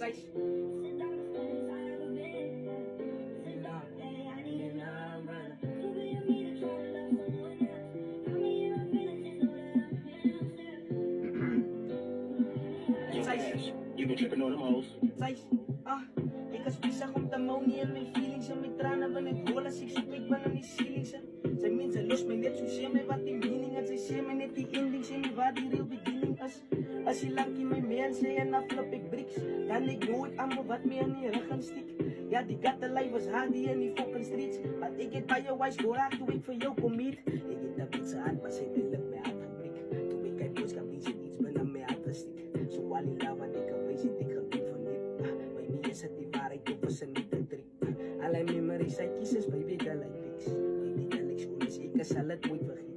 Size. You been tripping on them hoes. Size. Ik is bezig om te monie in mijn feelings en mijn tranen wanneer ik hoor als ik zo kijk van aan die ceilings. Zij mensen los mij net zo zeer mij wat die meaning is. Zij zeer mij net die ending, zeer mij waar die real beginning is. Als je lang in mijn meer zei en aflop ik bricks, dan ik nooit aan wat meer in die rug gaan stiek. Ja, die gatte life was hard die in die fucking streets. Maar ik heb bij jou wijs doorraakt toen ik voor jou kom meet. Ik heb dat beetje hard, maar zij wil mij uitgebrik. Toen ik uit boodschap die zit iets binnen mij artistiek. Zo al die lava die kan wezen, ik ga doen van dit. Bij mij is het die waarheid, ik was een niet een trick. Alle memories, zij kiezen, baby, dat like pics. Baby, dat like schoenen, ik zal het nooit vergeten.